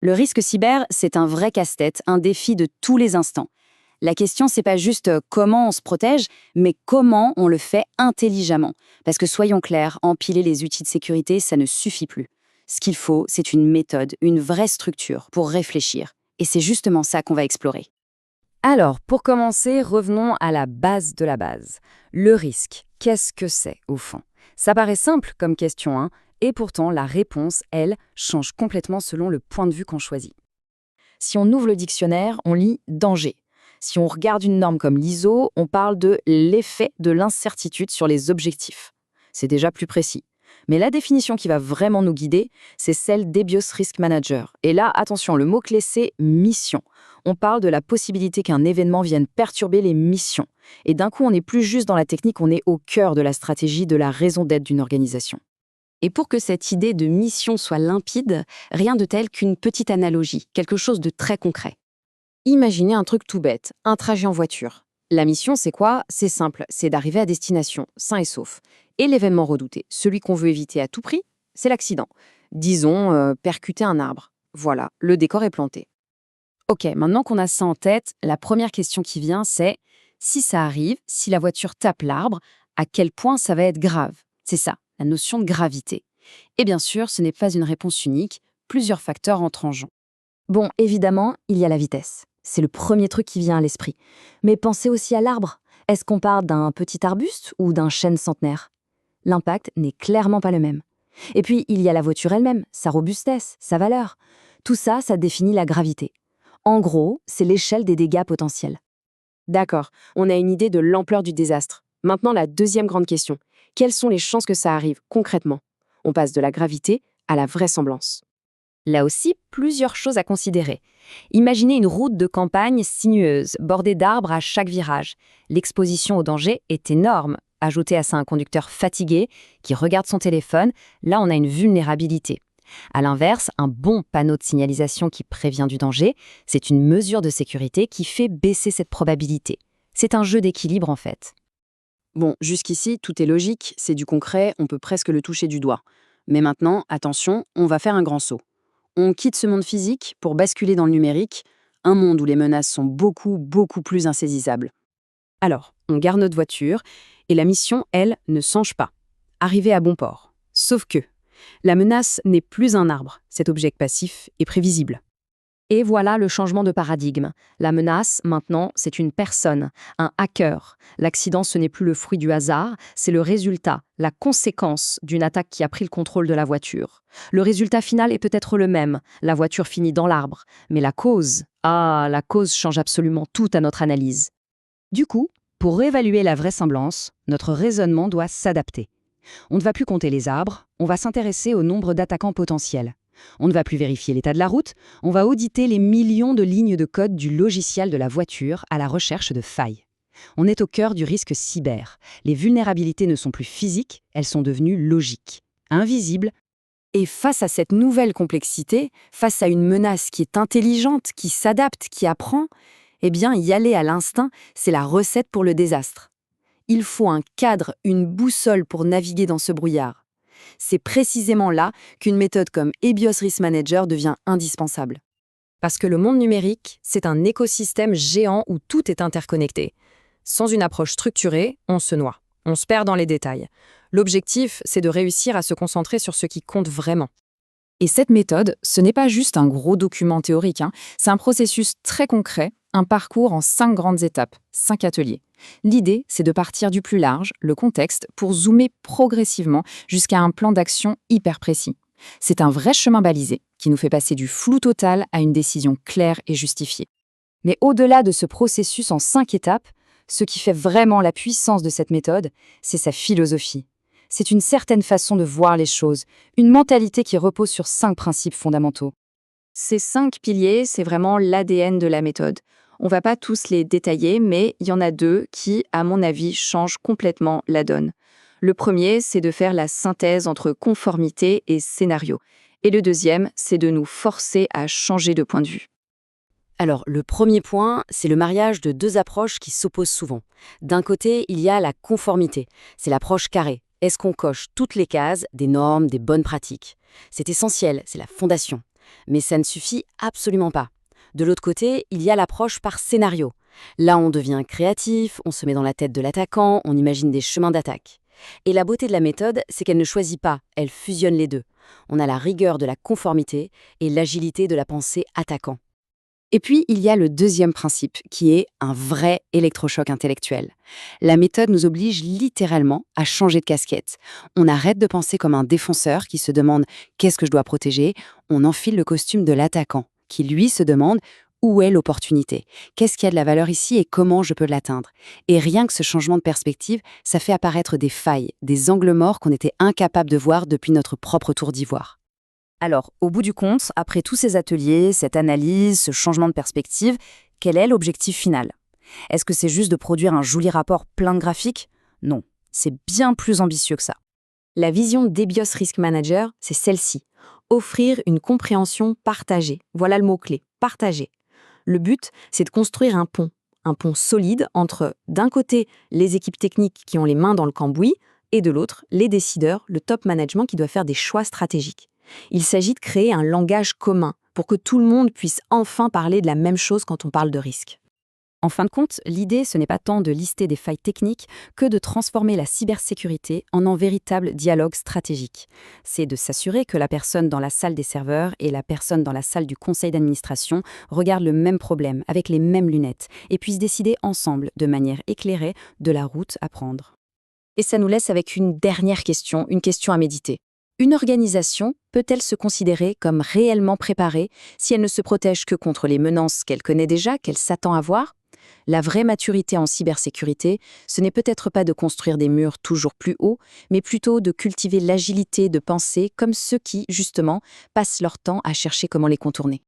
Le risque cyber, c'est un vrai casse-tête, un défi de tous les instants. La question, c'est pas juste comment on se protège, mais comment on le fait intelligemment. Parce que soyons clairs, empiler les outils de sécurité, ça ne suffit plus. Ce qu'il faut, c'est une méthode, une vraie structure pour réfléchir. Et c'est justement ça qu'on va explorer. Alors, pour commencer, revenons à la base de la base. Le risque, qu'est-ce que c'est au fond? Ça paraît simple comme question, hein, et pourtant la réponse, elle, change complètement selon le point de vue qu'on choisit. Si on ouvre le dictionnaire, on lit danger. Si on regarde une norme comme l'ISO, on parle de l'effet de l'incertitude sur les objectifs. C'est déjà plus précis. Mais la définition qui va vraiment nous guider, c'est celle d'EBIOS Risk Manager. Et là, attention, le mot-clé, c'est mission. On parle de la possibilité qu'un événement vienne perturber les missions. Et d'un coup, on n'est plus juste dans la technique, on est au cœur de la stratégie, de la raison d'être d'une organisation. Et pour que cette idée de mission soit limpide, rien de tel qu'une petite analogie, quelque chose de très concret. Imaginez un truc tout bête, un trajet en voiture. La mission, c'est quoi? C'est simple, c'est d'arriver à destination, sain et sauf. Et l'événement redouté, celui qu'on veut éviter à tout prix, c'est l'accident. Disons, percuter un arbre. Voilà, le décor est planté. Ok, maintenant qu'on a ça en tête, la première question qui vient, c'est si ça arrive, si la voiture tape l'arbre, à quel point ça va être grave? C'est ça, la notion de gravité. Et bien sûr, ce n'est pas une réponse unique, plusieurs facteurs entrent en jeu. Bon, évidemment, il y a la vitesse. C'est le premier truc qui vient à l'esprit. Mais pensez aussi à l'arbre. Est-ce qu'on parle d'un petit arbuste ou d'un chêne centenaire? L'impact n'est clairement pas le même. Et puis, il y a la voiture elle-même, sa robustesse, sa valeur. Tout ça, ça définit la gravité. En gros, c'est l'échelle des dégâts potentiels. D'accord, on a une idée de l'ampleur du désastre. Maintenant, la deuxième grande question. Quelles sont les chances que ça arrive concrètement? On passe de la gravité à la vraisemblance. Là aussi, plusieurs choses à considérer. Imaginez une route de campagne sinueuse, bordée d'arbres à chaque virage. L'exposition au danger est énorme. Ajoutez à ça un conducteur fatigué qui regarde son téléphone, là on a une vulnérabilité. À l'inverse, un bon panneau de signalisation qui prévient du danger, c'est une mesure de sécurité qui fait baisser cette probabilité. C'est un jeu d'équilibre en fait. Bon, jusqu'ici, tout est logique, c'est du concret, on peut presque le toucher du doigt. Mais maintenant, attention, on va faire un grand saut. On quitte ce monde physique pour basculer dans le numérique, un monde où les menaces sont beaucoup plus insaisissables. Alors, on garde notre voiture et la mission, elle, ne change pas. Arriver à bon port. Sauf que la menace n'est plus un arbre, cet objet passif est prévisible. Et voilà le changement de paradigme. La menace, maintenant, c'est une personne, un hacker. L'accident, ce n'est plus le fruit du hasard, c'est le résultat, la conséquence d'une attaque qui a pris le contrôle de la voiture. Le résultat final est peut-être le même, la voiture finit dans l'arbre. Mais la cause, la cause change absolument tout à notre analyse. Du coup, pour réévaluer la vraisemblance, notre raisonnement doit s'adapter. On ne va plus compter les arbres, on va s'intéresser au nombre d'attaquants potentiels. On ne va plus vérifier l'état de la route, on va auditer les millions de lignes de code du logiciel de la voiture à la recherche de failles. On est au cœur du risque cyber. Les vulnérabilités ne sont plus physiques, elles sont devenues logiques, invisibles. Et face à cette nouvelle complexité, face à une menace qui est intelligente, qui s'adapte, qui apprend, eh bien, y aller à l'instinct, c'est la recette pour le désastre. Il faut un cadre, une boussole pour naviguer dans ce brouillard. C'est précisément là qu'une méthode comme EBIOS Risk Manager devient indispensable. Parce que le monde numérique, c'est un écosystème géant où tout est interconnecté. Sans une approche structurée, on se noie. On se perd dans les détails. L'objectif, c'est de réussir à se concentrer sur ce qui compte vraiment. Et cette méthode, ce n'est pas juste un gros document théorique, c'est un processus très concret, un parcours en 5 grandes étapes, 5 ateliers. L'idée, c'est de partir du plus large, le contexte, pour zoomer progressivement jusqu'à un plan d'action hyper précis. C'est un vrai chemin balisé qui nous fait passer du flou total à une décision claire et justifiée. Mais au-delà de ce processus en 5 étapes, ce qui fait vraiment la puissance de cette méthode, c'est sa philosophie. C'est une certaine façon de voir les choses, une mentalité qui repose sur 5 principes fondamentaux. Ces 5 piliers, c'est vraiment l'ADN de la méthode. On ne va pas tous les détailler, mais il y en a 2 qui, à mon avis, changent complètement la donne. Le premier, c'est de faire la synthèse entre conformité et scénario. Et le deuxième, c'est de nous forcer à changer de point de vue. Alors, le premier point, c'est le mariage de 2 approches qui s'opposent souvent. D'un côté, il y a la conformité. C'est l'approche carrée. Est-ce qu'on coche toutes les cases des normes, des bonnes pratiques? C'est essentiel, c'est la fondation. Mais ça ne suffit absolument pas. De l'autre côté, il y a l'approche par scénario. Là, on devient créatif, on se met dans la tête de l'attaquant, on imagine des chemins d'attaque. Et la beauté de la méthode, c'est qu'elle ne choisit pas, elle fusionne les deux. On a la rigueur de la conformité et l'agilité de la pensée attaquant. Et puis, il y a le deuxième principe, qui est un vrai électrochoc intellectuel. La méthode nous oblige littéralement à changer de casquette. On arrête de penser comme un défenseur qui se demande « qu'est-ce que je dois protéger ?», on enfile le costume de l'attaquant, qui lui se demande « où est l'opportunité ? Qu'est-ce qui a de la valeur ici et comment je peux l'atteindre ?» Et rien que ce changement de perspective, ça fait apparaître des failles, des angles morts qu'on était incapable de voir depuis notre propre tour d'ivoire. Alors, au bout du compte, après tous ces ateliers, cette analyse, ce changement de perspective, quel est l'objectif final ? Est-ce que c'est juste de produire un joli rapport plein de graphiques ? Non, c'est bien plus ambitieux que ça. La vision d'Ebios Risk Manager, c'est celle-ci. Offrir une compréhension partagée. Voilà le mot-clé, partagée. Le but, c'est de construire un pont solide entre, d'un côté, les équipes techniques qui ont les mains dans le cambouis, et de l'autre, les décideurs, le top management qui doit faire des choix stratégiques. Il s'agit de créer un langage commun pour que tout le monde puisse enfin parler de la même chose quand on parle de risque. En fin de compte, l'idée, ce n'est pas tant de lister des failles techniques que de transformer la cybersécurité en un véritable dialogue stratégique. C'est de s'assurer que la personne dans la salle des serveurs et la personne dans la salle du conseil d'administration regardent le même problème avec les mêmes lunettes et puissent décider ensemble, de manière éclairée, de la route à prendre. Et ça nous laisse avec une dernière question, une question à méditer. Une organisation peut-elle se considérer comme réellement préparée si elle ne se protège que contre les menaces qu'elle connaît déjà, qu'elle s'attend à voir ? La vraie maturité en cybersécurité, ce n'est peut-être pas de construire des murs toujours plus hauts, mais plutôt de cultiver l'agilité de penser comme ceux qui, justement, passent leur temps à chercher comment les contourner.